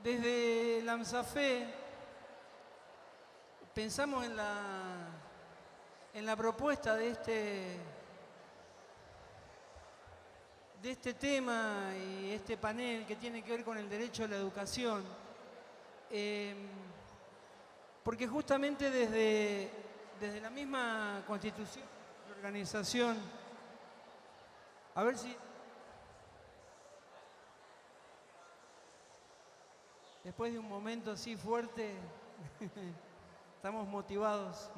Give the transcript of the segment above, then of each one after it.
Desde la AMSAFE pensamos en la propuesta de este tema y este panel que tiene que ver con el derecho a la educación, porque justamente desde la misma Constitución, la organización, a ver si después de un momento así fuerte estamos motivadas.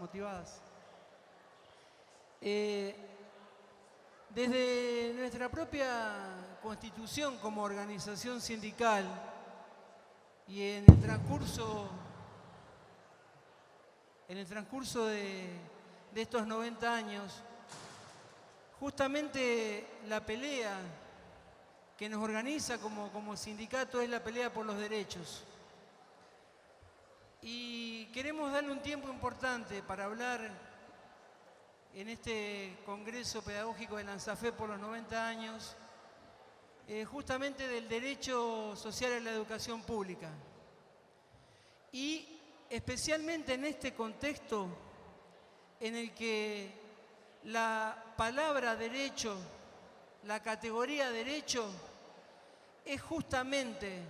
Desde nuestra propia Constitución como organización sindical y en el transcurso de estos 90 años, justamente la pelea que nos organiza como sindicato es la pelea por los derechos. Y queremos darle un tiempo importante para hablar en este Congreso Pedagógico de la AMSAFE por los 90 años, justamente del derecho social a la educación pública. Y especialmente en este contexto en el que la palabra derecho, la categoría derecho, es justamente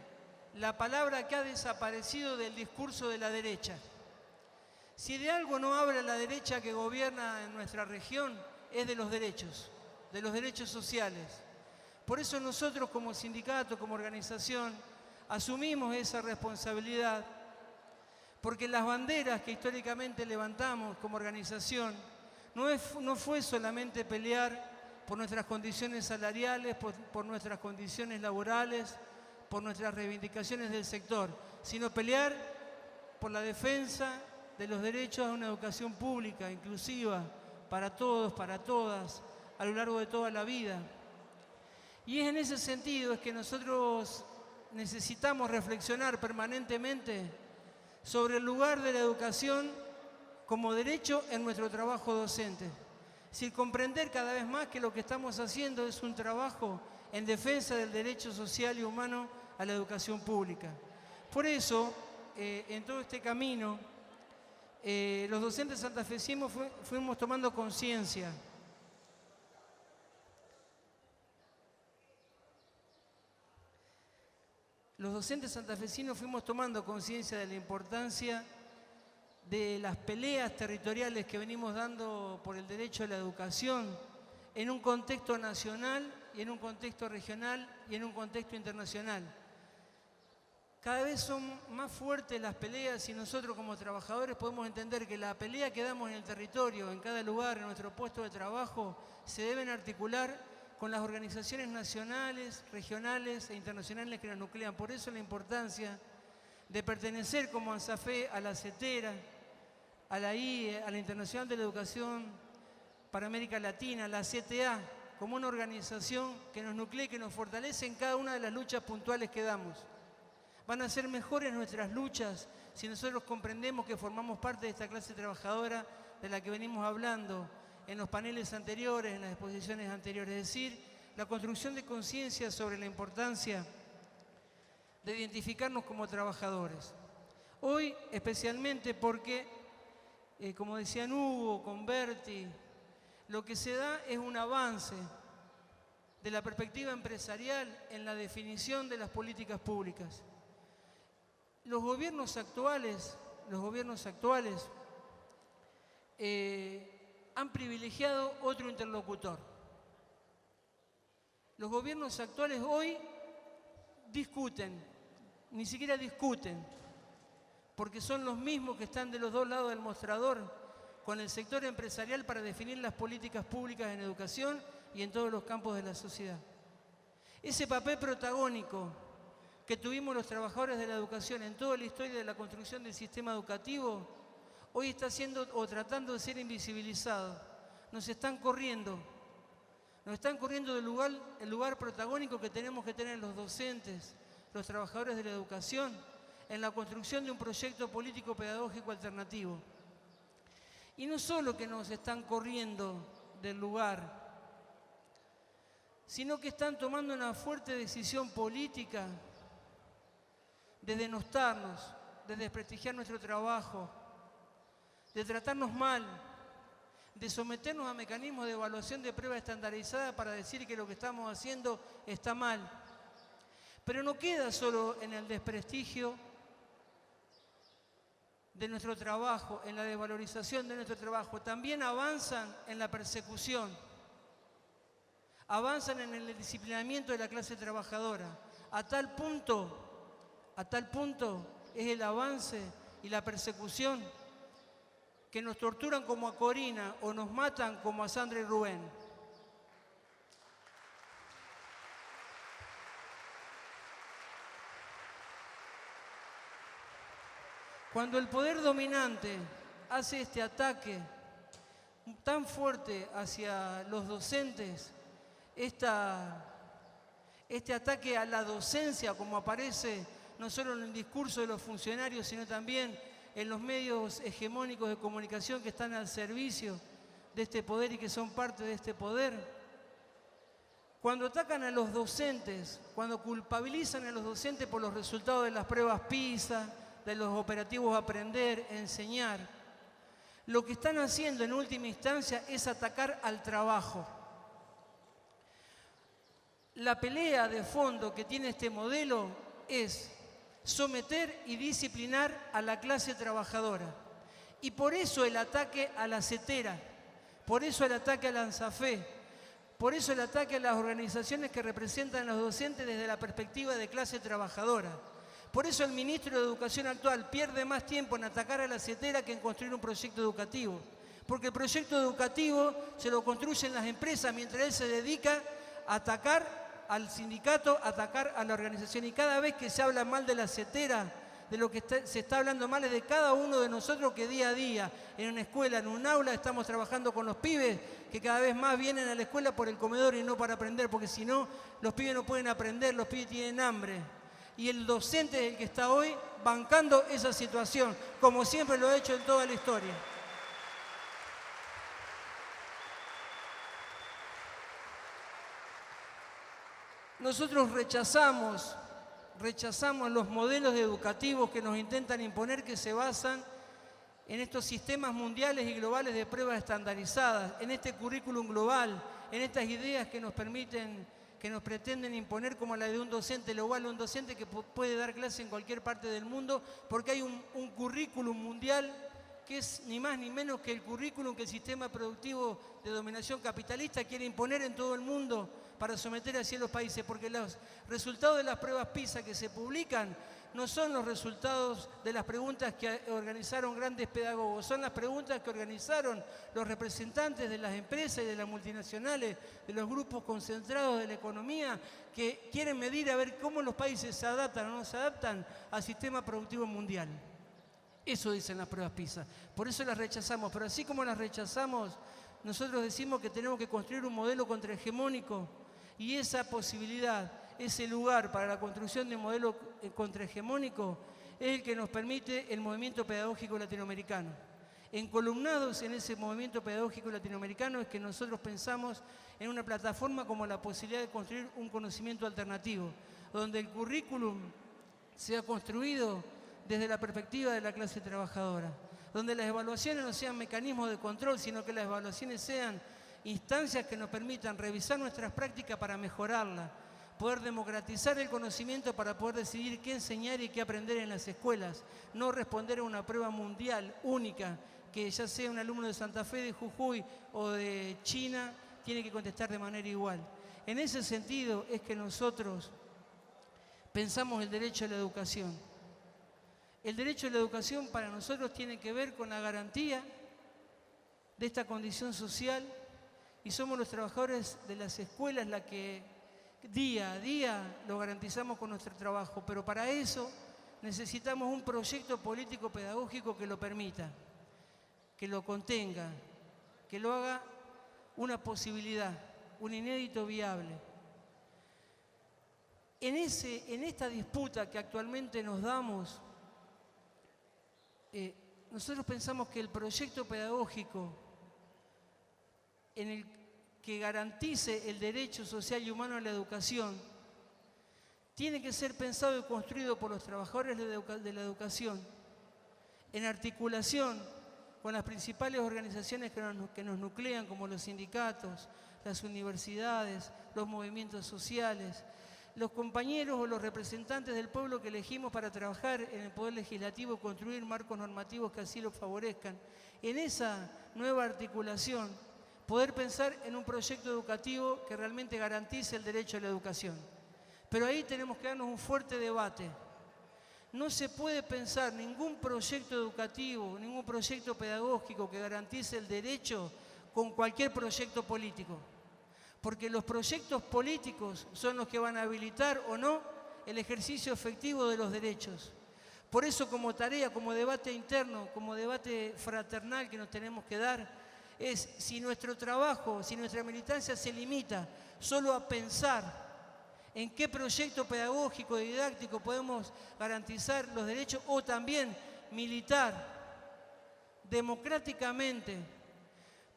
la palabra que ha desaparecido del discurso de la derecha. Si de algo no habla la derecha que gobierna en nuestra región, es de los derechos sociales. Por eso nosotros como sindicato, como organización, asumimos esa responsabilidad, porque las banderas que históricamente levantamos como organización no fue solamente pelear por nuestras condiciones salariales, por nuestras condiciones laborales, por nuestras reivindicaciones del sector, sino pelear por la defensa de los derechos a una educación pública, inclusiva, para todos, para todas, a lo largo de toda la vida. Y es en ese sentido es que nosotros necesitamos reflexionar permanentemente sobre el lugar de la educación como derecho en nuestro trabajo docente. Sin comprender cada vez más que lo que estamos haciendo es un trabajo en defensa del derecho social y humano a la educación pública. Por eso, en todo este camino, los docentes santafesinos fuimos tomando conciencia. Los docentes santafesinos fuimos tomando conciencia de la importancia de las peleas territoriales que venimos dando por el derecho a la educación en un contexto nacional y en un contexto regional y en un contexto internacional. Cada vez son más fuertes las peleas y nosotros como trabajadores podemos entender que la pelea que damos en el territorio, en cada lugar, en nuestro puesto de trabajo, se deben articular con las organizaciones nacionales, regionales e internacionales que nos nuclean. Por eso la importancia de pertenecer como AMSAFE a la CETERA, a la IE, a la Internacional de la Educación para América Latina, la CTA, como una organización que nos nuclea y que nos fortalece en cada una de las luchas puntuales que damos. Van a ser mejores nuestras luchas si nosotros comprendemos que formamos parte de esta clase trabajadora de la que venimos hablando en los paneles anteriores, en las exposiciones anteriores. Es decir, la construcción de conciencia sobre la importancia de identificarnos como trabajadores. Hoy, especialmente porque, como decían Hugo, con Berti, lo que se da es un avance de la perspectiva empresarial en la definición de las políticas públicas. Los gobiernos actuales han privilegiado otro interlocutor. Los gobiernos actuales hoy discuten, ni siquiera discuten, porque son los mismos que están de los dos lados del mostrador con el sector empresarial para definir las políticas públicas en educación y en todos los campos de la sociedad. Ese papel protagónico que tuvimos los trabajadores de la educación en toda la historia de la construcción del sistema educativo, hoy está siendo o tratando de ser invisibilizado. Nos están corriendo del lugar protagónico que tenemos que tener los docentes, los trabajadores de la educación, en la construcción de un proyecto político pedagógico alternativo. Y no solo que nos están corriendo del lugar, sino que están tomando una fuerte decisión política de denostarnos, de desprestigiar nuestro trabajo, de tratarnos mal, de someternos a mecanismos de evaluación de prueba estandarizada para decir que lo que estamos haciendo está mal. Pero no queda solo en el desprestigio de nuestro trabajo, en la desvalorización de nuestro trabajo, también avanzan en la persecución, avanzan en el disciplinamiento de la clase trabajadora. A tal punto es el avance y la persecución que nos torturan como a Corina o nos matan como a Sandra y Rubén. Cuando el poder dominante hace este ataque tan fuerte hacia los docentes, este ataque a la docencia, como aparece no solo en el discurso de los funcionarios, sino también en los medios hegemónicos de comunicación que están al servicio de este poder y que son parte de este poder. Cuando atacan a los docentes, cuando culpabilizan a los docentes por los resultados de las pruebas PISA, de los operativos Aprender, Enseñar, lo que están haciendo en última instancia es atacar al trabajo. La pelea de fondo que tiene este modelo es someter y disciplinar a la clase trabajadora. Y por eso el ataque a la CETERA, por eso el ataque a la ANSAFE, por eso el ataque a las organizaciones que representan a los docentes desde la perspectiva de clase trabajadora. Por eso el ministro de Educación actual pierde más tiempo en atacar a la CETERA que en construir un proyecto educativo. Porque el proyecto educativo se lo construyen las empresas mientras él se dedica a atacar al sindicato, a atacar a la organización. Y cada vez que se habla mal de la CETERA, de lo que se está hablando mal es de cada uno de nosotros que día a día, en una escuela, en un aula, estamos trabajando con los pibes que cada vez más vienen a la escuela por el comedor y no para aprender, porque si no, los pibes no pueden aprender, los pibes tienen hambre. Y el docente es el que está hoy bancando esa situación, como siempre lo ha hecho en toda la historia. Nosotros rechazamos los modelos educativos que nos intentan imponer, que se basan en estos sistemas mundiales y globales de pruebas estandarizadas, en este currículum global, en estas ideas que nos pretenden imponer como la de un docente global, un docente que puede dar clase en cualquier parte del mundo, porque hay un currículum mundial que es ni más ni menos que el currículum que el sistema productivo de dominación capitalista quiere imponer en todo el mundo para someter así a los países, porque los resultados de las pruebas PISA que se publican no son los resultados de las preguntas que organizaron grandes pedagogos, son las preguntas que organizaron los representantes de las empresas y de las multinacionales, de los grupos concentrados de la economía, que quieren medir a ver cómo los países se adaptan o no se adaptan al sistema productivo mundial. Eso dicen las pruebas PISA. Por eso las rechazamos. Pero así como las rechazamos, nosotros decimos que tenemos que construir un modelo contrahegemónico. Y esa posibilidad, ese lugar para la construcción de un modelo contrahegemónico es el que nos permite el movimiento pedagógico latinoamericano. Encolumnados en ese movimiento pedagógico latinoamericano es que nosotros pensamos en una plataforma como la posibilidad de construir un conocimiento alternativo, donde el currículum sea construido desde la perspectiva de la clase trabajadora, donde las evaluaciones no sean mecanismos de control, sino que las evaluaciones sean instancias que nos permitan revisar nuestras prácticas para mejorarlas, poder democratizar el conocimiento para poder decidir qué enseñar y qué aprender en las escuelas, no responder a una prueba mundial única que ya sea un alumno de Santa Fe, de Jujuy o de China, tiene que contestar de manera igual. En ese sentido es que nosotros pensamos el derecho a la educación. El derecho a la educación para nosotros tiene que ver con la garantía de esta condición social y somos los trabajadores de las escuelas la que día a día lo garantizamos con nuestro trabajo, pero para eso necesitamos un proyecto político pedagógico que lo permita, que lo contenga, que lo haga una posibilidad, un inédito viable. En esta disputa que actualmente nos damos, nosotros pensamos que el proyecto pedagógico en el que garantice el derecho social y humano a la educación tiene que ser pensado y construido por los trabajadores de la educación, en articulación con las principales organizaciones que nos nuclean, como los sindicatos, las universidades, los movimientos sociales, los compañeros o los representantes del pueblo que elegimos para trabajar en el Poder Legislativo, construir marcos normativos que así lo favorezcan. En esa nueva articulación, poder pensar en un proyecto educativo que realmente garantice el derecho a la educación. Pero ahí tenemos que darnos un fuerte debate. No se puede pensar ningún proyecto educativo, ningún proyecto pedagógico que garantice el derecho con cualquier proyecto político. Porque los proyectos políticos son los que van a habilitar o no el ejercicio efectivo de los derechos. Por eso, como tarea, como debate interno, como debate fraternal que nos tenemos que dar, es si nuestro trabajo, si nuestra militancia se limita solo a pensar en qué proyecto pedagógico y didáctico podemos garantizar los derechos, o también militar democráticamente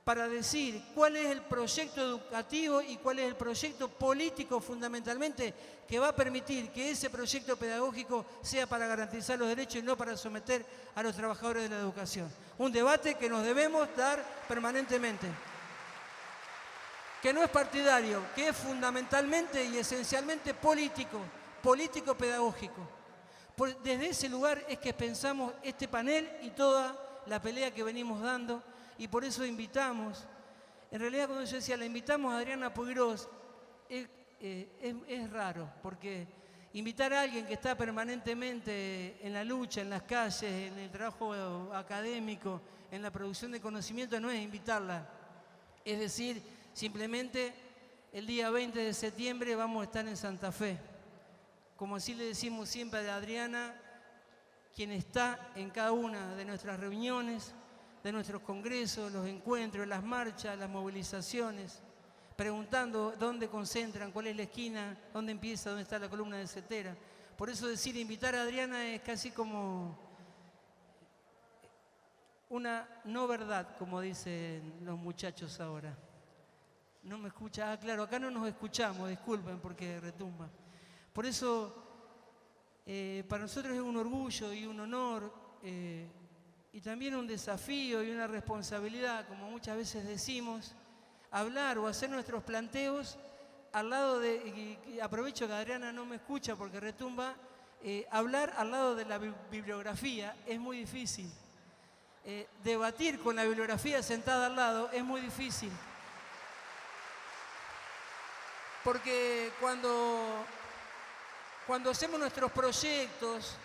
para decir cuál es el proyecto educativo y cuál es el proyecto político fundamentalmente que va a permitir que ese proyecto pedagógico sea para garantizar los derechos y no para someter a los trabajadores de la educación. Un debate que nos debemos dar permanentemente, que no es partidario, que es fundamentalmente y esencialmente político, político-pedagógico. Desde ese lugar es que pensamos este panel y toda la pelea que venimos dando. Y por eso invitamos, en realidad cuando yo decía, la invitamos a Adriana Puigros, es raro, porque invitar a alguien que está permanentemente en la lucha, en las calles, en el trabajo académico, en la producción de conocimiento, no es invitarla. Es decir, simplemente el día 20 de septiembre vamos a estar en Santa Fe. Como así le decimos siempre a Adriana, quien está en cada una de nuestras reuniones, de nuestros congresos, los encuentros, las marchas, las movilizaciones, preguntando dónde concentran, cuál es la esquina, dónde empieza, dónde está la columna de Cetera. Por eso decir invitar a Adriana es casi como una no verdad, como dicen los muchachos ahora. No me escucha, claro, acá no nos escuchamos, disculpen porque retumba. Por eso, para nosotros es un orgullo y un honor, y también un desafío y una responsabilidad, como muchas veces decimos, hablar o hacer nuestros planteos al lado de, y aprovecho que Adriana no me escucha porque retumba, hablar al lado de la bibliografía es muy difícil. Debatir con la bibliografía sentada al lado es muy difícil. Porque cuando hacemos nuestros proyectos,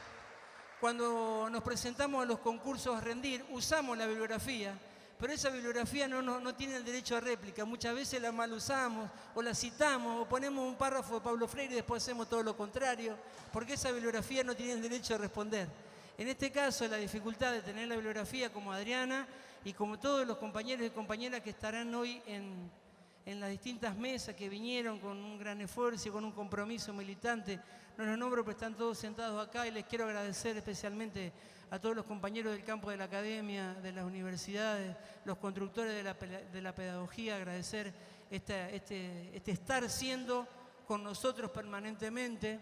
cuando nos presentamos a los concursos a rendir, usamos la bibliografía, pero esa bibliografía no tiene el derecho a réplica. Muchas veces la mal usamos, o la citamos, o ponemos un párrafo de Pablo Freire y después hacemos todo lo contrario, porque esa bibliografía no tiene el derecho a responder. En este caso, la dificultad de tener la bibliografía como Adriana y como todos los compañeros y compañeras que estarán hoy en las distintas mesas, que vinieron con un gran esfuerzo y con un compromiso militante. No los nombro, pero están todos sentados acá y les quiero agradecer especialmente a todos los compañeros del campo de la academia, de las universidades, los constructores de la pedagogía, agradecer este estar siendo con nosotros permanentemente,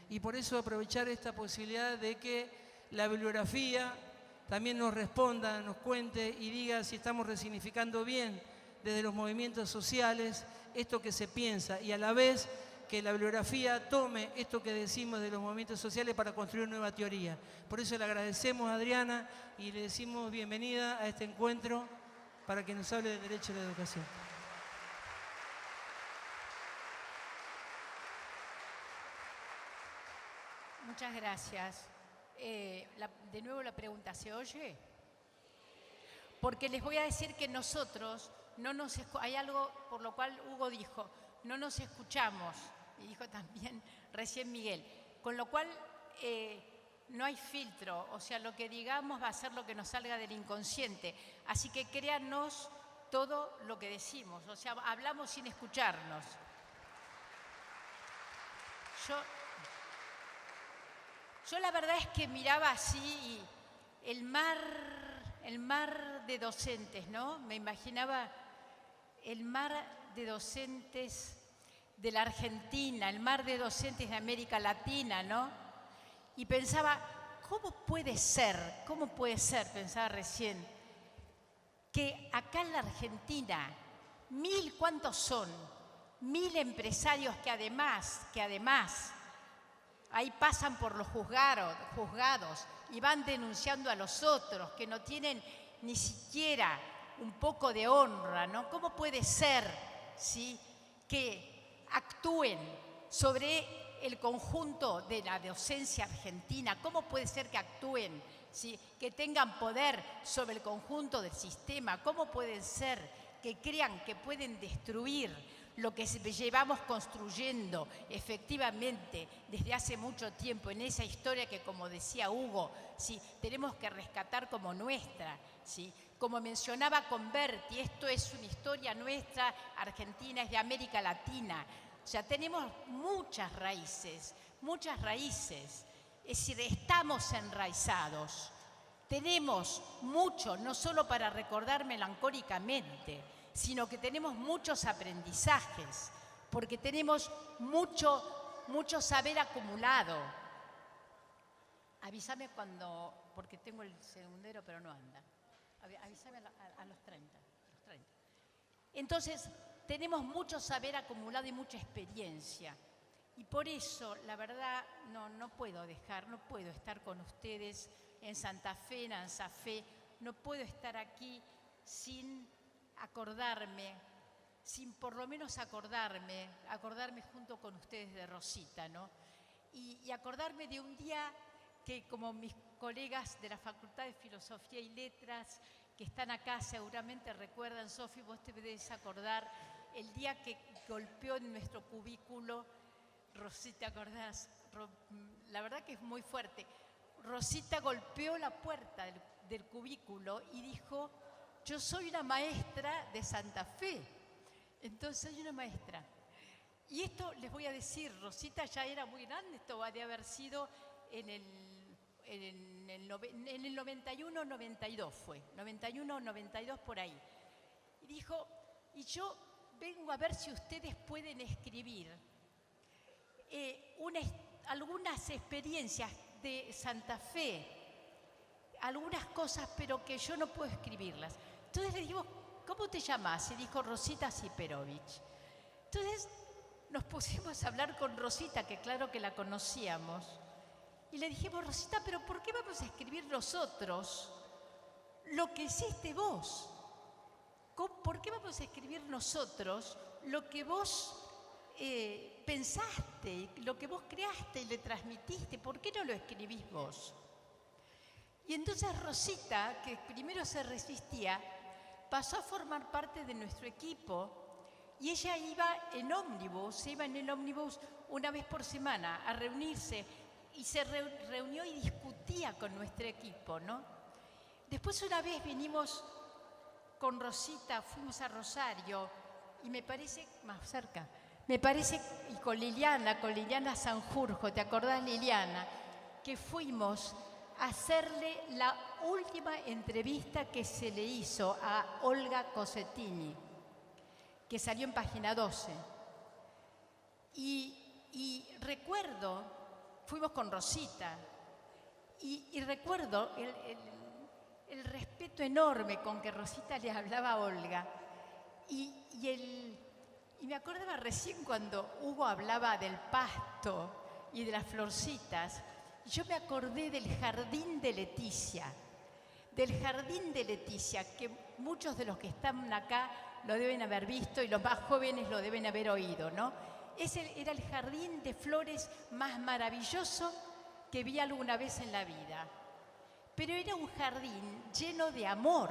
y por eso aprovechar esta posibilidad de que la bibliografía también nos responda, nos cuente y diga si estamos resignificando bien desde los movimientos sociales esto que se piensa, y a la vez que la bibliografía tome esto que decimos de los movimientos sociales para construir nueva teoría. Por eso le agradecemos a Adriana y le decimos bienvenida a este encuentro para que nos hable del derecho a la educación. Muchas gracias. De nuevo la pregunta, ¿se oye? Porque les voy a decir que nosotros hay algo por lo cual Hugo dijo, no nos escuchamos, y dijo también recién Miguel, con lo cual no hay filtro, o sea, lo que digamos va a ser lo que nos salga del inconsciente, así que créanos todo lo que decimos, o sea, hablamos sin escucharnos. Yo la verdad es que miraba así el mar de docentes, ¿no? Me imaginaba el mar de docentes de la Argentina, el mar de docentes de América Latina, ¿no? Y pensaba, ¿cómo puede ser, pensaba recién, que acá en la Argentina, ¿cuántos son? 1000 empresarios que además, ahí pasan por los juzgados y van denunciando a los otros, que no tienen ni siquiera un poco de honra, ¿no? ¿Cómo puede ser, ¿sí?, que actúen sobre el conjunto de la docencia argentina? ¿Cómo puede ser que actúen, ¿sí?, que tengan poder sobre el conjunto del sistema? ¿Cómo puede ser que crean que pueden destruir lo que llevamos construyendo efectivamente desde hace mucho tiempo en esa historia que, como decía Hugo, ¿sí?, tenemos que rescatar como nuestra, ¿sí? Como mencionaba Converti, esto es una historia nuestra, Argentina es de América Latina. O sea, tenemos muchas raíces, es decir, estamos enraizados. Tenemos mucho, no solo para recordar melancólicamente, sino que tenemos muchos aprendizajes, porque tenemos mucho saber acumulado. Avísame porque tengo el segundero pero no anda. Avísame a los 30. Entonces, tenemos mucho saber acumulado y mucha experiencia. Y por eso, la verdad, no puedo estar con ustedes en Santa Fe, en Ansafé, no puedo estar aquí sin por lo menos acordarme junto con ustedes de Rosita, ¿no? Y acordarme de un día que, como mis colegas de la Facultad de Filosofía y Letras que están acá seguramente recuerdan, Sofi, vos te debes acordar, el día que golpeó en nuestro cubículo, Rosita, ¿te acordás? La verdad que es muy fuerte. Rosita golpeó la puerta del cubículo y dijo: yo soy una maestra de Santa Fe. Entonces soy una maestra. Y esto les voy a decir, Rosita ya era muy grande, esto va de haber sido en el 91, 92 fue, 91, 92 por ahí. Y dijo, y yo vengo a ver si ustedes pueden escribir algunas experiencias de Santa Fe, algunas cosas, pero que yo no puedo escribirlas. Entonces le digo, ¿cómo te llamas? Y dijo, Rosita Siperovich. Entonces nos pusimos a hablar con Rosita, que claro que la conocíamos, y le dijimos, Rosita, ¿pero por qué vamos a escribir nosotros lo que hiciste vos? ¿Por qué vamos a escribir nosotros lo que vos pensaste, lo que vos creaste y le transmitiste? ¿Por qué no lo escribís vos? Y entonces Rosita, que primero se resistía, pasó a formar parte de nuestro equipo y ella iba en el ómnibus una vez por semana a reunirse y se reunió y discutía con nuestro equipo, ¿no? Después una vez vinimos con Rosita, fuimos a Rosario y me parece, más cerca, y con Liliana Sanjurjo, ¿te acordás, Liliana? Que fuimos a hacerle la última entrevista que se le hizo a Olga Cosentini, que salió en Página 12. Y recuerdo, fuimos con Rosita, y recuerdo el respeto enorme con que Rosita le hablaba a Olga. Y me acordaba recién cuando Hugo hablaba del pasto y de las florcitas. Yo me acordé del jardín de Leticia, que muchos de los que están acá lo deben haber visto y los más jóvenes lo deben haber oído, ¿no? Era el jardín de flores más maravilloso que vi alguna vez en la vida. Pero era un jardín lleno de amor.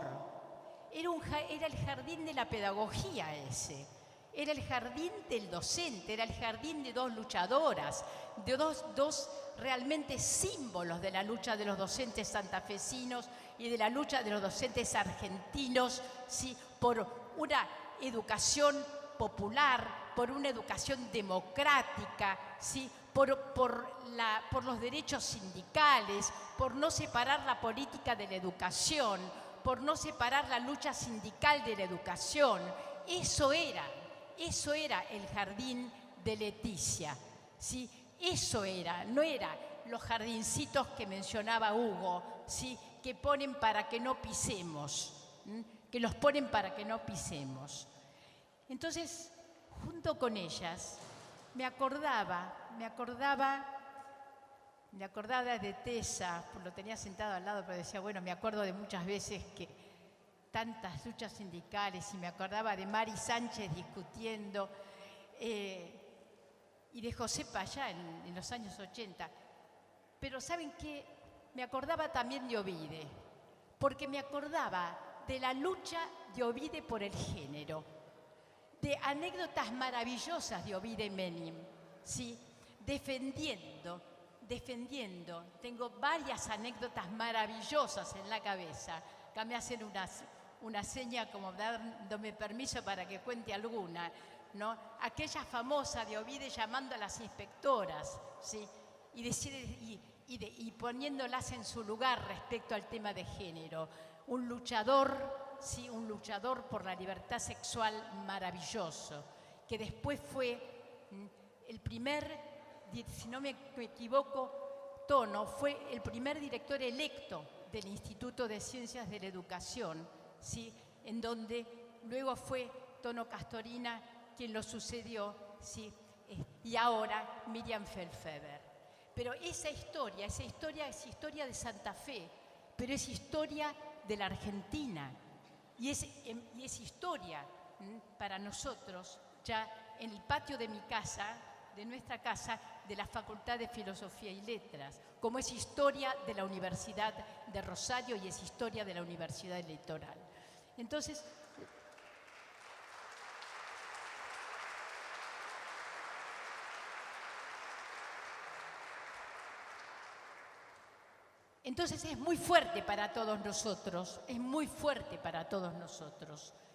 Era el jardín de la pedagogía ese. Era el jardín del docente, era el jardín de dos luchadoras, de dos realmente símbolos de la lucha de los docentes santafesinos y de la lucha de los docentes argentinos, ¿sí?, por una educación popular, por una educación democrática, ¿sí?, por los derechos sindicales, por no separar la política de la educación, por no separar la lucha sindical de la educación. Eso era el jardín de Leticia. ¿Sí? Eso era, no era los jardincitos que mencionaba Hugo, ¿sí? Que ponen para que no pisemos, que los ponen para que no pisemos. Entonces, junto con ellas, me acordaba de Tesa, lo tenía sentado al lado, pero decía, bueno, me acuerdo de muchas veces que tantas luchas sindicales, y me acordaba de Mari Sánchez discutiendo, y de José Payá en los años 80. Pero ¿saben qué? Me acordaba también de Ovide, porque me acordaba de la lucha de Ovide por el género, de anécdotas maravillosas de Ovide Menem, ¿sí? Defendiendo. Tengo varias anécdotas maravillosas en la cabeza. Acá me hacen una seña como dándome permiso para que cuente alguna, ¿no? Aquella famosa de Ovide llamando a las inspectoras, ¿sí? Y poniéndolas en su lugar respecto al tema de género. Un luchador, ¿sí? Un luchador por la libertad sexual maravilloso, que después fue el primer, si no me equivoco, Tono fue el primer director electo del Instituto de Ciencias de la Educación, ¿sí? En donde luego fue Tono Castorina quien lo sucedió, ¿sí? Y ahora Miriam Feldfeber. Pero esa historia es historia de Santa Fe, pero es historia de la Argentina. Y es historia para nosotros, ya en el patio de mi casa, de nuestra casa, de la Facultad de Filosofía y Letras, como es historia de la Universidad de Rosario y es historia de la Universidad Electoral. Entonces, es muy fuerte para todos nosotros,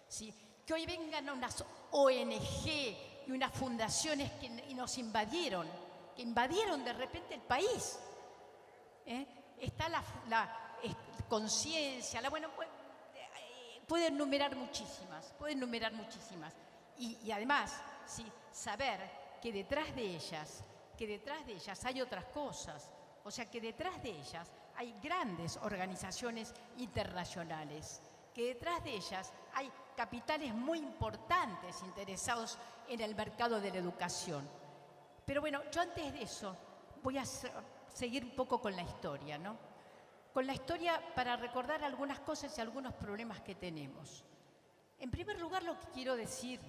¿sí? Que hoy vengan unas ONG y unas fundaciones que nos invadieron, que invadieron de repente el país. Está la conciencia, bueno, pueden enumerar muchísimas. Y además, ¿sí? Saber que detrás de ellas hay otras cosas, o sea, que detrás de ellas hay grandes organizaciones internacionales, que detrás de ellas hay capitales muy importantes interesados en el mercado de la educación. Pero bueno, yo antes de eso voy a seguir un poco con la historia, ¿no? Con la historia para recordar algunas cosas y algunos problemas que tenemos. En primer lugar, lo que quiero decir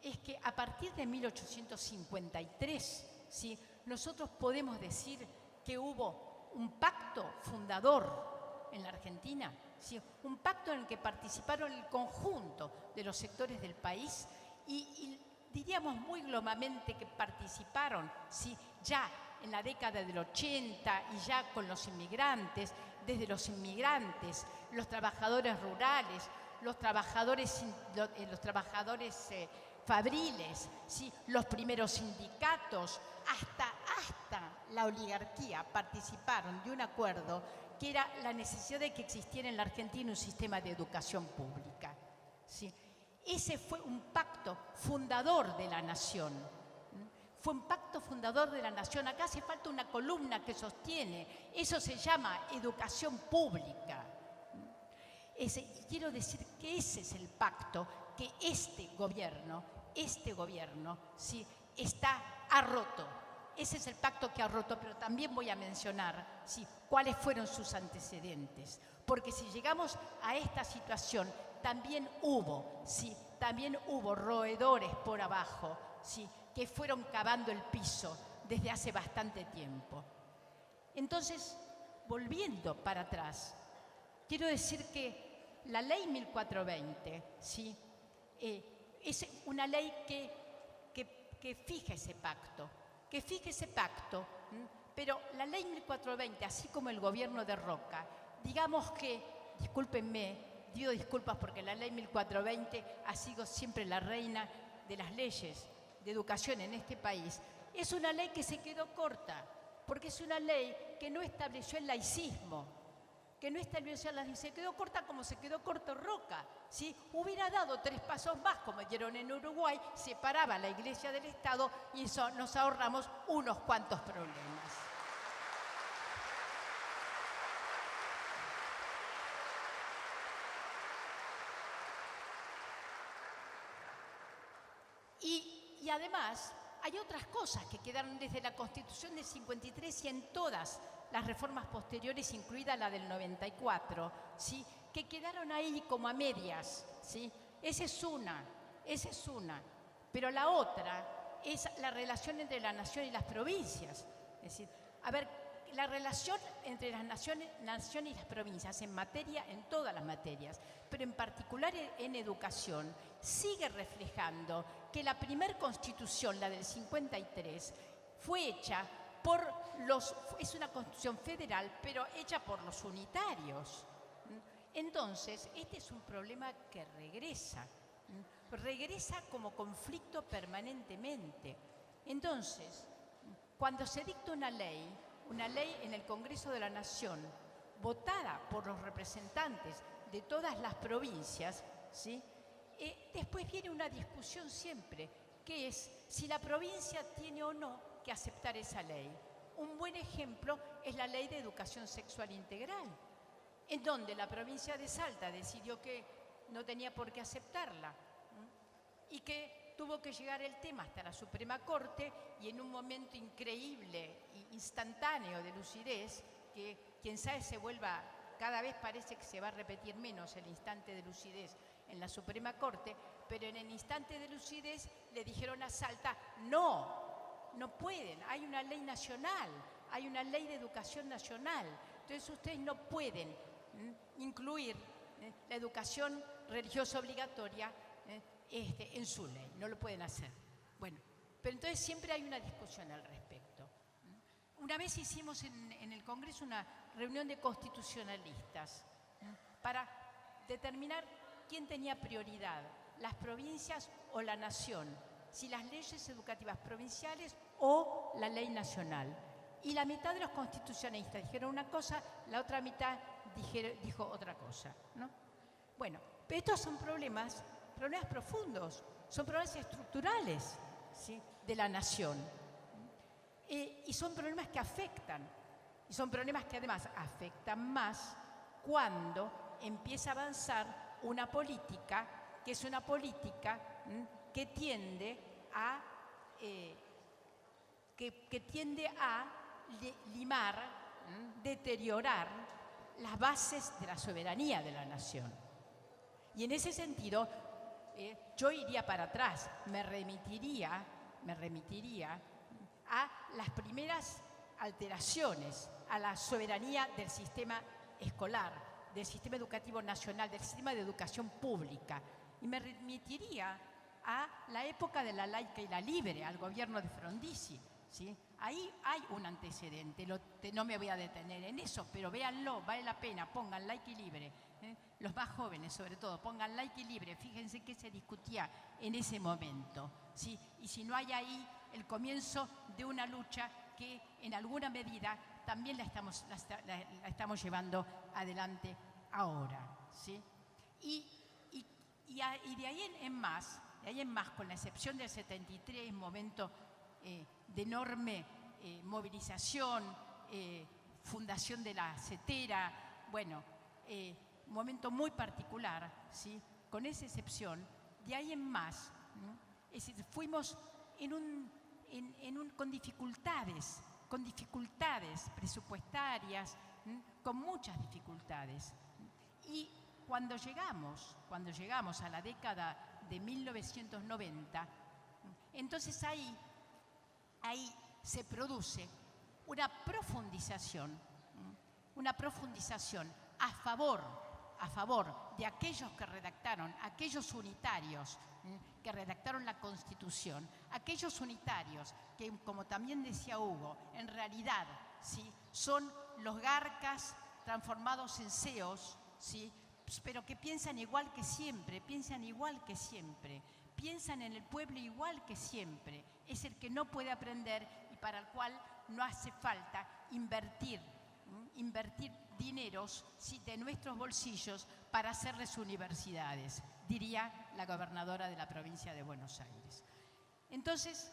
es que a partir de 1853, ¿sí? Nosotros podemos decir que hubo un pacto fundador en la Argentina, ¿sí? Un pacto en el que participaron el conjunto de los sectores del país y diríamos muy globalmente que participaron, ¿sí? Ya en la década del 80 y ya con los inmigrantes, desde los inmigrantes, los trabajadores rurales, los trabajadores fabriles, ¿sí? Los primeros sindicatos, hasta la oligarquía participaron de un acuerdo que era la necesidad de que existiera en la Argentina un sistema de educación pública, ¿sí? Ese fue un pacto fundador de la nación. Fue un pacto fundador de la nación. Acá hace falta una columna que sostiene. Eso se llama educación pública. Quiero decir que ese es el pacto que este gobierno, ¿sí? Ha roto. Ese es el pacto que ha roto, pero también voy a mencionar, ¿sí? Cuáles fueron sus antecedentes. Porque si llegamos a esta situación, también hubo roedores por abajo, ¿sí? Que fueron cavando el piso desde hace bastante tiempo. Entonces, volviendo para atrás, quiero decir que la ley 1420, ¿sí? Es una ley que fija ese pacto, pero la ley 1420, así como el gobierno de Roca, digamos que, discúlpenme, pido disculpas porque la ley 1420 ha sido siempre la reina de las leyes de educación en este país, es una ley que se quedó corta, porque es una ley que no estableció el laicismo, que no está el y se quedó corta como se quedó corto Roca. ¿Sí? Hubiera dado 3 pasos más, como dieron en Uruguay, separaba la Iglesia del Estado y eso nos ahorramos unos cuantos problemas. Y además hay otras cosas que quedaron desde la Constitución del 53 y en todas las reformas posteriores, incluida la del 94, ¿sí? Que quedaron ahí como a medias, ¿sí? Esa es una. Pero la otra es la relación entre la nación y las provincias. Es decir, a ver, la relación entre las naciones y las provincias en todas las materias, pero en particular en educación, sigue reflejando que la primer constitución, la del 53, fue hecha es una constitución federal, pero hecha por los unitarios. Entonces, este es un problema que regresa como conflicto permanentemente. Entonces, cuando se dicta una ley en el Congreso de la Nación, votada por los representantes de todas las provincias, ¿sí? Después viene una discusión siempre, que es si la provincia tiene o no que aceptar esa ley. Un buen ejemplo es la Ley de Educación Sexual Integral, en donde la provincia de Salta decidió que no tenía por qué aceptarla y que tuvo que llegar el tema hasta la Suprema Corte y en un momento increíble e instantáneo de lucidez, que quien sabe cada vez parece que se va a repetir menos el instante de lucidez en la Suprema Corte, pero en el instante de lucidez le dijeron a Salta, no pueden, hay una ley nacional, hay una ley de educación nacional, entonces ustedes no pueden incluir la educación religiosa obligatoria en su ley, no lo pueden hacer. Bueno, pero entonces siempre hay una discusión al respecto. Una vez hicimos en el Congreso una reunión de constitucionalistas para determinar quién tenía prioridad, las provincias o la nación, si las leyes educativas provinciales o la ley nacional. Y la mitad de los constitucionalistas dijeron una cosa, la otra mitad dijo otra cosa, ¿no? Bueno, pero estos son problemas profundos, son problemas estructurales, ¿sí? De la nación. Y son problemas que afectan, y son problemas que además afectan más cuando empieza a avanzar una política que es una política que tiende a limar, deteriorar las bases de la soberanía de la nación. Y en ese sentido, yo iría para atrás, me remitiría a las primeras alteraciones a la soberanía del sistema escolar, del sistema educativo nacional, del sistema de educación pública. Y me remitiría a la época de la laica y la libre, al gobierno de Frondizi, ¿sí? Ahí hay un antecedente, no me voy a detener en eso, pero véanlo, vale la pena, pongan laica y libre. Los más jóvenes sobre todo, pongan laica y libre, fíjense qué se discutía en ese momento, ¿sí? Y si no hay ahí el comienzo de una lucha que en alguna medida también la estamos llevando adelante ahora, ¿sí? Y de ahí en más, con la excepción del 73, momento de enorme movilización, fundación de la CETERA, bueno, momento muy particular, ¿sí? Con esa excepción, de ahí en más, ¿no? Es decir, fuimos con dificultades presupuestarias, con muchas dificultades. Y cuando llegamos a la década de 1990, entonces ahí se produce una profundización a favor de aquellos que redactaron, aquellos unitarios que redactaron la Constitución, aquellos unitarios que, como también decía Hugo, en realidad, ¿sí?, son los garcas transformados en CEOs, ¿sí?, pero que piensan igual que siempre, piensan en el pueblo igual que siempre. Es el que no puede aprender y para el cual no hace falta invertir invertir dineros, ¿sí?, de nuestros bolsillos para hacerles universidades, diría la gobernadora de la provincia de Buenos Aires. Entonces,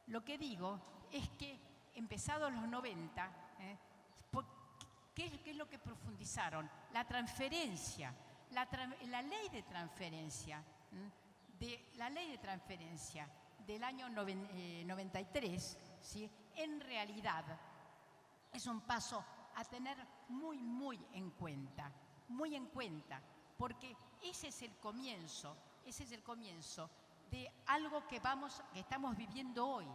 lo que digo es que, empezados los 90, ¿qué es lo que profundizaron? La transferencia, la ley de transferencia, del año 93, ¿sí?, en realidad es un paso a tener muy en cuenta, porque ese es el comienzo de algo que estamos viviendo hoy.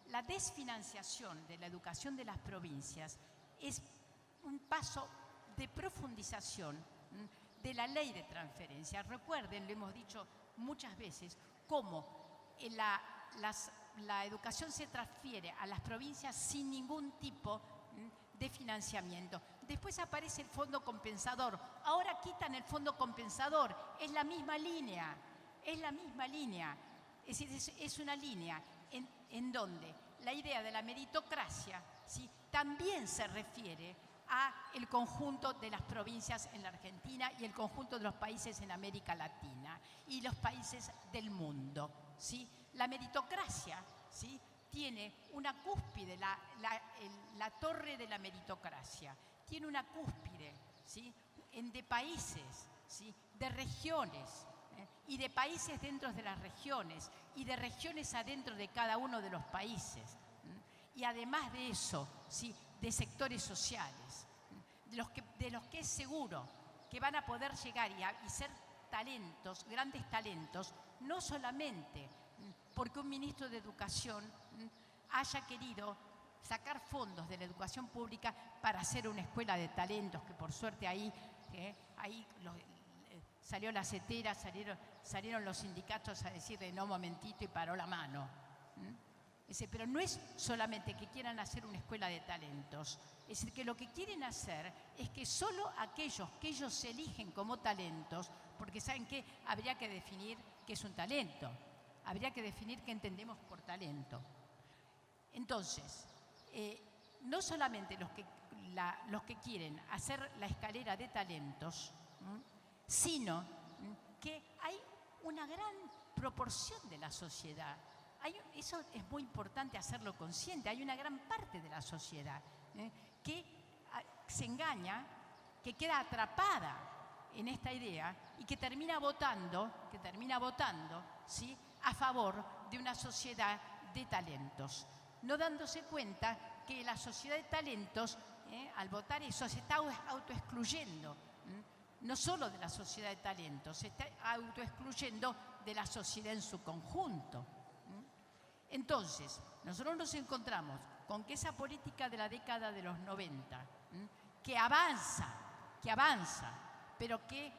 La desfinanciación de la educación de las provincias es un paso de profundización de la ley de transferencia. Recuerden, lo hemos dicho muchas veces, cómo la educación se transfiere a las provincias sin ningún tipo de financiamiento. Después aparece el fondo compensador. Ahora quitan el fondo compensador. Es la misma línea. Es decir, es una línea en donde la idea de la meritocracia, ¿sí?, también se refiere a el conjunto de las provincias en la Argentina y el conjunto de los países en América Latina y los países del mundo, ¿sí? La meritocracia, ¿sí?, tiene una cúspide, la torre de la meritocracia, tiene una cúspide, ¿sí?, de países, ¿sí?, de regiones, y de países dentro de las regiones, y de regiones adentro de cada uno de los países. Y además de eso, ¿sí?, de sectores sociales, de los que es seguro que van a poder llegar y ser talentos, grandes talentos, no solamente porque un ministro de Educación haya querido sacar fondos de la educación pública para hacer una escuela de talentos, que por suerte ahí salió la CETERA, salieron los sindicatos a decirle no, momentito, y paró la mano. Pero no es solamente que quieran hacer una escuela de talentos, es decir, que lo que quieren hacer es que solo aquellos que ellos eligen como talentos, porque ¿saben qué? Habría que definir qué es un talento, habría que definir qué entendemos por talento. Entonces, no solamente los que quieren hacer la escalera de talentos, sino que hay una gran proporción de la sociedad. Eso es muy importante hacerlo consciente. Hay una gran parte de la sociedad que se engaña, que queda atrapada en esta idea y que termina votando, ¿sí?, a favor de una sociedad de talentos, no dándose cuenta que la sociedad de talentos, al votar eso, se está autoexcluyendo, no solo de la sociedad de talentos, se está autoexcluyendo de la sociedad en su conjunto. Entonces, nosotros nos encontramos con que esa política de la década de los 90, que avanza, pero que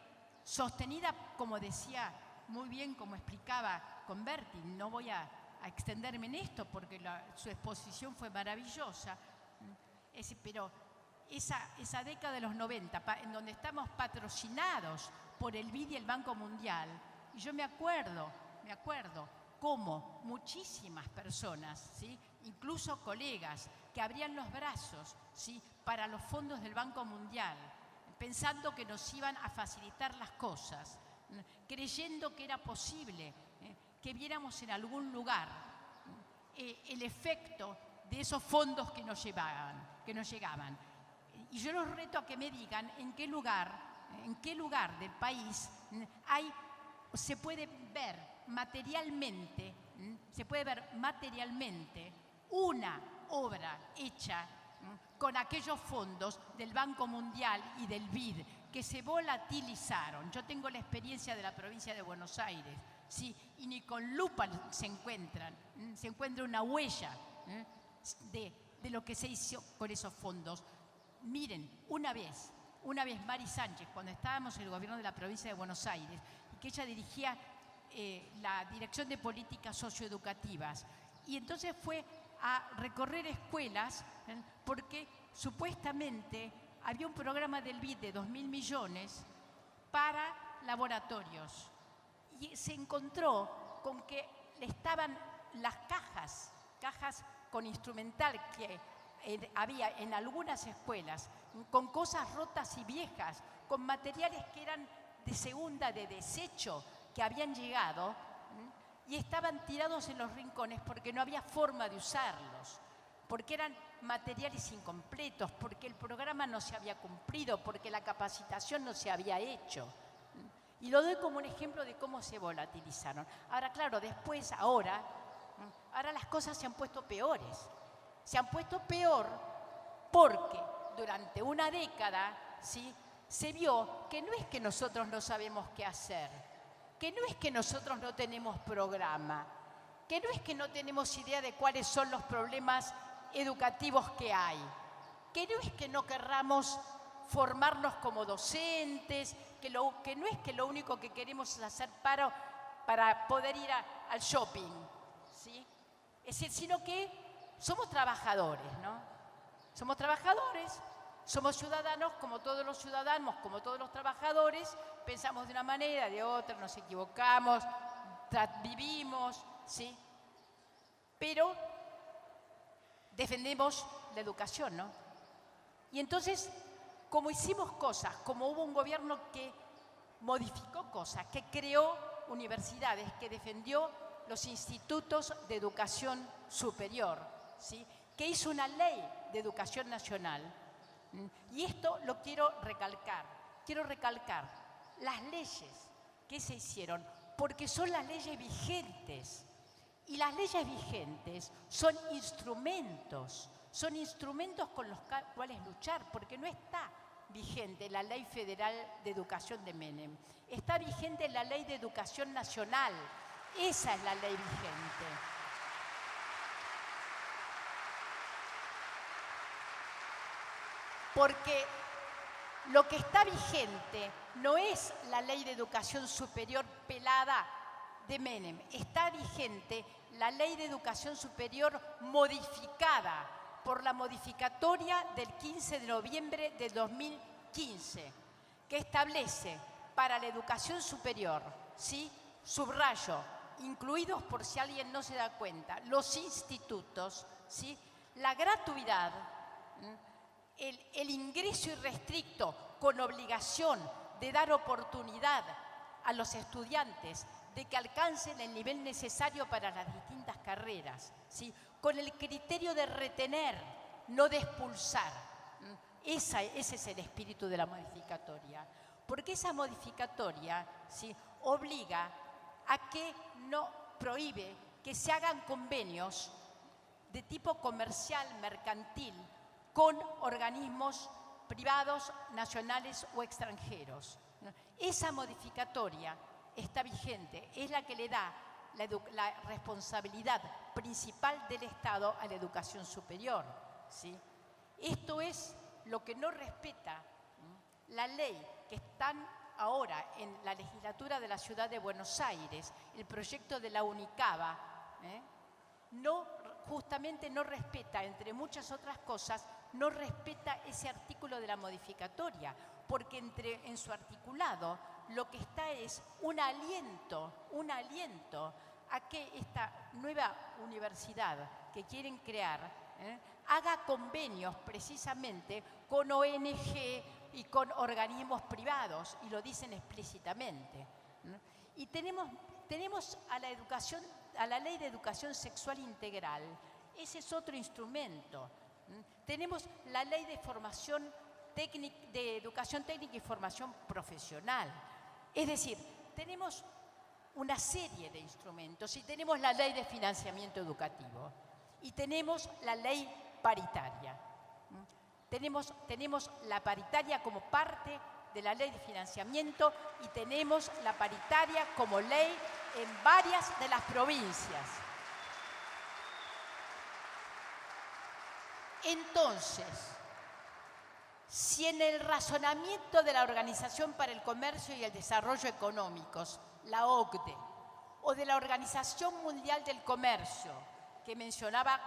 sostenida, como decía muy bien, como explicaba Converti, no voy a extenderme en esto porque su exposición fue maravillosa, pero esa década de los 90, en donde estamos patrocinados por el BID y el Banco Mundial, y yo me acuerdo cómo muchísimas personas, ¿sí?, incluso colegas, que abrían los brazos, ¿sí?, para los fondos del Banco Mundial, pensando que nos iban a facilitar las cosas, creyendo que era posible que viéramos en algún lugar el efecto de esos fondos que nos llegaban. Y yo los reto a que me digan en qué lugar del país se puede ver materialmente una obra hecha con aquellos fondos del Banco Mundial y del BID que se volatilizaron. Yo tengo la experiencia de la provincia de Buenos Aires, ¿sí?, y ni con lupa se encuentra una huella de lo que se hizo con esos fondos. Miren, una vez Mari Sánchez, cuando estábamos en el gobierno de la provincia de Buenos Aires, y que ella dirigía la Dirección de Políticas Socioeducativas, y entonces fue a recorrer escuelas, porque supuestamente había un programa del BID de 2.000 millones para laboratorios, y se encontró con que estaban las cajas con instrumental que había en algunas escuelas con cosas rotas y viejas, con materiales que eran de segunda, de desecho, que habían llegado y estaban tirados en los rincones porque no había forma de usarlos, porque eran materiales incompletos, porque el programa no se había cumplido, porque la capacitación no se había hecho. Y lo doy como un ejemplo de cómo se volatilizaron. Ahora, claro, después, ahora las cosas se han puesto peores. Se han puesto peor porque durante una década, ¿sí?, se vio que no es que nosotros no sabemos qué hacer, que no es que nosotros no tenemos programa, que no es que no tenemos idea de cuáles son los problemas educativos que hay, que no es que no querramos formarnos como docentes, que no es que lo único que queremos es hacer paro para poder ir al shopping, ¿sí? Es decir, sino que somos trabajadores, ¿no? Somos trabajadores, somos ciudadanos como todos los ciudadanos, como todos los trabajadores, pensamos de una manera, de otra, nos equivocamos, vivimos, ¿sí? Pero defendemos la educación, ¿no? Y entonces, como hicimos cosas, como hubo un gobierno que modificó cosas, que creó universidades, que defendió los institutos de educación superior, ¿sí?, que hizo una ley de educación nacional. Y esto lo quiero recalcar. Quiero recalcar las leyes que se hicieron, porque son las leyes vigentes. Y las leyes vigentes son instrumentos con los cuales luchar, porque no está vigente la Ley Federal de Educación de Menem. Está vigente la Ley de Educación Nacional. Esa es la ley vigente. Porque lo que está vigente no es la Ley de Educación Superior pelada de Menem. Está vigente la Ley de Educación Superior modificada por la modificatoria del 15 de noviembre de 2015, que establece para la educación superior, ¿sí?, subrayo, incluidos por si alguien no se da cuenta, los institutos, ¿sí?, la gratuidad, el ingreso irrestricto con obligación de dar oportunidad a los estudiantes de que alcancen el nivel necesario para las distintas carreras, ¿sí?, con el criterio de retener, no de expulsar. Ese es el espíritu de la modificatoria. Porque esa modificatoria, ¿sí?, obliga a que no prohíbe que se hagan convenios de tipo comercial, mercantil, con organismos privados, nacionales o extranjeros. Esa modificatoria está vigente, es la que le da la responsabilidad principal del Estado a la educación superior, ¿sí? Esto es lo que no respeta la ley que están ahora en la legislatura de la Ciudad de Buenos Aires, el proyecto de la UNICABA, justamente no respeta, entre muchas otras cosas, no respeta ese artículo de la modificatoria, porque en su articulado lo que está es un aliento a que esta nueva universidad que quieren crear haga convenios precisamente con ONG y con organismos privados, y lo dicen explícitamente. Y tenemos a la Ley de Educación Sexual Integral. Ese es otro instrumento. Tenemos la Ley de Educación Técnica y Formación Profesional. Es decir, tenemos una serie de instrumentos y tenemos la Ley de Financiamiento Educativo y tenemos la Ley Paritaria. Tenemos la paritaria como parte de la Ley de Financiamiento y tenemos la paritaria como ley en varias de las provincias. Entonces, si en el razonamiento de la Organización para el Comercio y el Desarrollo Económicos, la OCDE, o de la Organización Mundial del Comercio,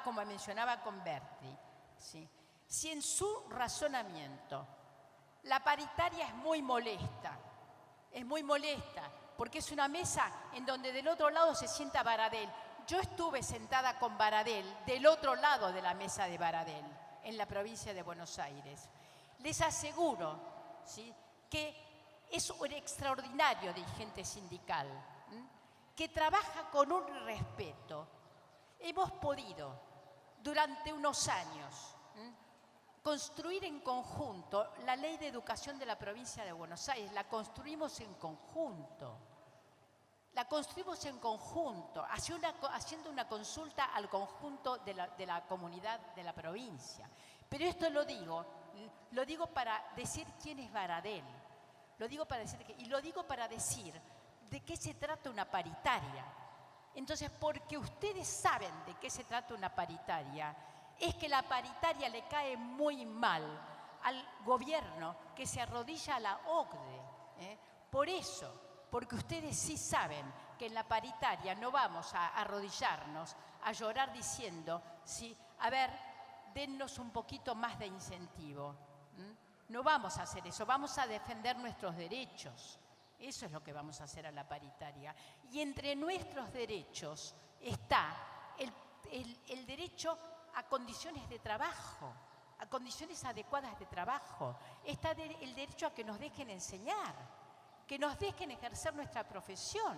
como mencionaba Converti, ¿sí?, si en su razonamiento la paritaria es muy molesta, porque es una mesa en donde del otro lado se sienta Baradel. Yo estuve sentada con Baradel del otro lado de la mesa de Baradel. en la provincia de Buenos Aires. Les aseguro, ¿sí?, que es un extraordinario dirigente sindical, que trabaja con un respeto. Hemos podido, durante unos años, construir en conjunto la Ley de Educación de la provincia de Buenos Aires. La construimos en conjunto. La construimos en conjunto, haciendo una consulta al conjunto de la comunidad de la provincia. Pero esto lo digo para decir quién es Baradel. Lo digo para decir de qué se trata una paritaria. Entonces, porque ustedes saben de qué se trata una paritaria, es que la paritaria le cae muy mal al gobierno que se arrodilla a la OCDE. Por eso, porque ustedes sí saben que en la paritaria no vamos a arrodillarnos, a llorar diciendo, sí, a ver, dennos un poquito más de incentivo. No vamos a hacer eso, vamos a defender nuestros derechos. Eso es lo que vamos a hacer a la paritaria. Y entre nuestros derechos está el derecho a condiciones de trabajo, a condiciones adecuadas de trabajo. Está el derecho a que nos dejen enseñar, que nos dejen ejercer nuestra profesión,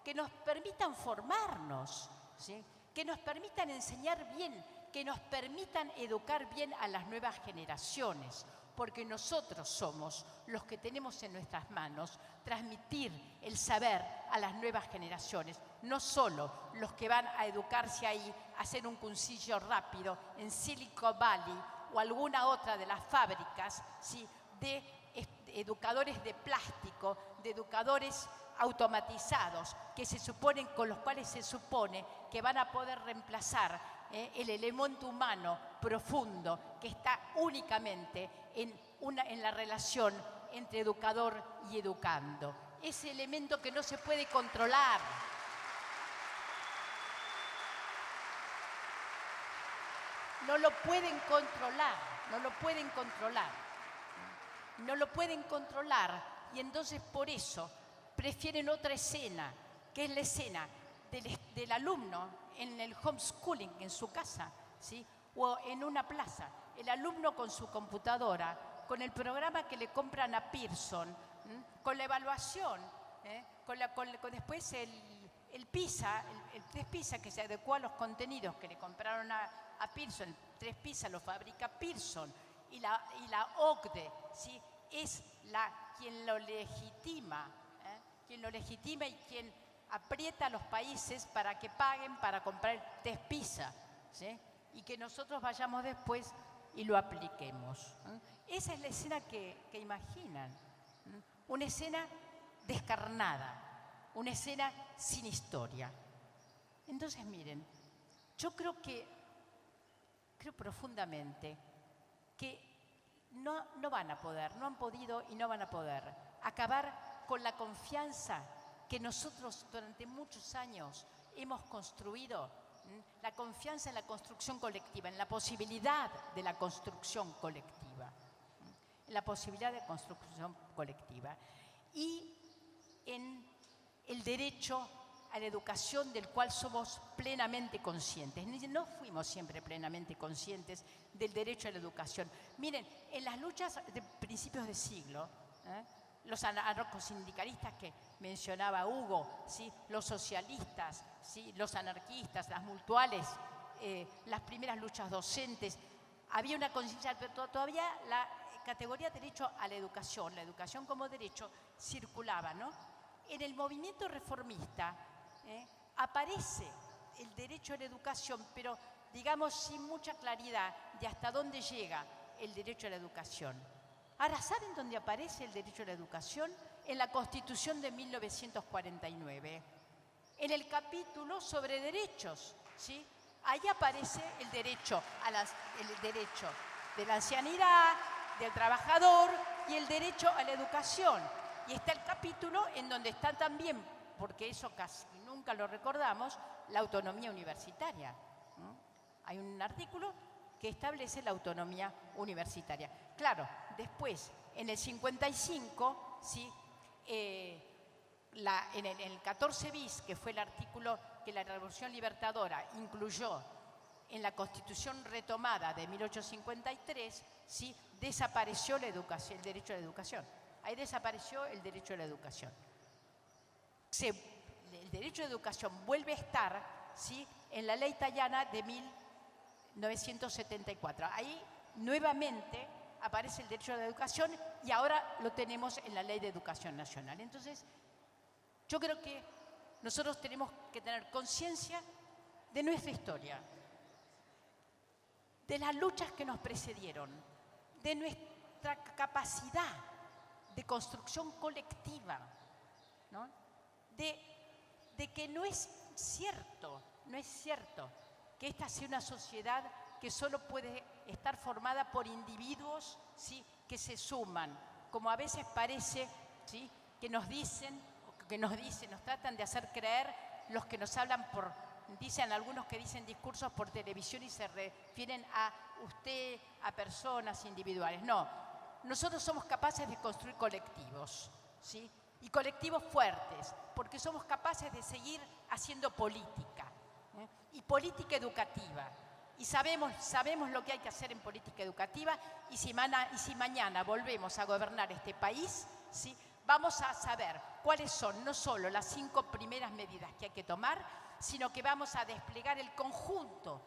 que nos permitan formarnos, ¿sí?, que nos permitan enseñar bien, que nos permitan educar bien a las nuevas generaciones, porque nosotros somos los que tenemos en nuestras manos transmitir el saber a las nuevas generaciones, no solo los que van a educarse ahí, a hacer un cursillo rápido en Silicon Valley o alguna otra de las fábricas, ¿sí?, de educadores de plástico, de educadores automatizados, con los cuales se supone que van a poder reemplazar el elemento humano profundo que está únicamente en la relación entre educador y educando. Ese elemento que no se puede controlar. No lo pueden controlar, no lo pueden controlar. No lo pueden controlar y entonces por eso prefieren otra escena, que es la escena del alumno en el homeschooling, en su casa, ¿sí?, o en una plaza. El alumno con su computadora, con el programa que le compran a Pearson, con la evaluación, después el PISA, el 3 PISA que se adecuó a los contenidos que le compraron a Pearson. 3 PISA lo fabrica Pearson y la OCDE, ¿sí?, es quien lo legitima, y quien aprieta a los países para que paguen para comprar 3 PISA, ¿sí?, y que nosotros vayamos después y lo apliquemos. Esa es la escena que imaginan. Una escena descarnada, una escena sin historia. Entonces, miren, yo creo profundamente que no van a poder, no han podido y no van a poder acabar con la confianza que nosotros durante muchos años hemos construido, la confianza en la construcción colectiva, en la posibilidad de la construcción colectiva, y en el derecho a la educación del cual somos plenamente conscientes. No fuimos siempre plenamente conscientes del derecho a la educación. Miren, en las luchas de principios de siglo, los anarcosindicalistas que mencionaba Hugo, ¿sí?, los socialistas, ¿sí?, los anarquistas, las mutuales, las primeras luchas docentes, había una conciencia, pero todavía la categoría derecho a la educación como derecho circulaba, ¿no? En el movimiento reformista aparece el derecho a la educación, pero digamos sin mucha claridad de hasta dónde llega el derecho a la educación. Ahora, ¿saben dónde aparece el derecho a la educación? En la Constitución de 1949, en el capítulo sobre derechos, ¿sí? Ahí aparece el derecho de la ancianidad, del trabajador y el derecho a la educación. Y está el capítulo en donde está también, porque eso casi nunca lo recordamos, la autonomía universitaria. Hay un artículo que establece la autonomía universitaria. Claro, después, en el 55, ¿sí?, en el 14 bis, que fue el artículo que la Revolución Libertadora incluyó en la Constitución retomada de 1853, ¿sí? Desapareció la educación, el derecho a la educación. Ahí desapareció el derecho a la educación. El derecho a la educación vuelve a estar, ¿sí? En la Ley Tayana de 1974. Ahí nuevamente aparece el derecho a la educación y ahora lo tenemos en la Ley de Educación Nacional. Entonces, yo creo que nosotros tenemos que tener conciencia de nuestra historia, de las luchas que nos precedieron, de nuestra capacidad de construcción colectiva, ¿no? De que no es cierto que esta sea una sociedad que solo puede estar formada por individuos, ¿sí? Que se suman, como a veces parece, ¿sí? que nos tratan de hacer creer los que nos hablan dicen algunos que dicen discursos por televisión y se refieren a usted, a personas individuales. No, nosotros somos capaces de construir colectivos, ¿sí? Y colectivos fuertes, porque somos capaces de seguir haciendo política, ¿eh? Y política educativa. Y sabemos lo que hay que hacer en política educativa y si mañana volvemos a gobernar este país, ¿sí? Vamos a saber cuáles son no solo las 5 primeras medidas que hay que tomar, sino que vamos a desplegar el conjunto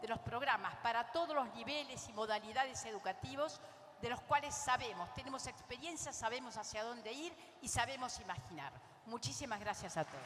de los programas para todos los niveles y modalidades educativos de los cuales tenemos experiencia, sabemos hacia dónde ir y sabemos imaginar. Muchísimas gracias a todos.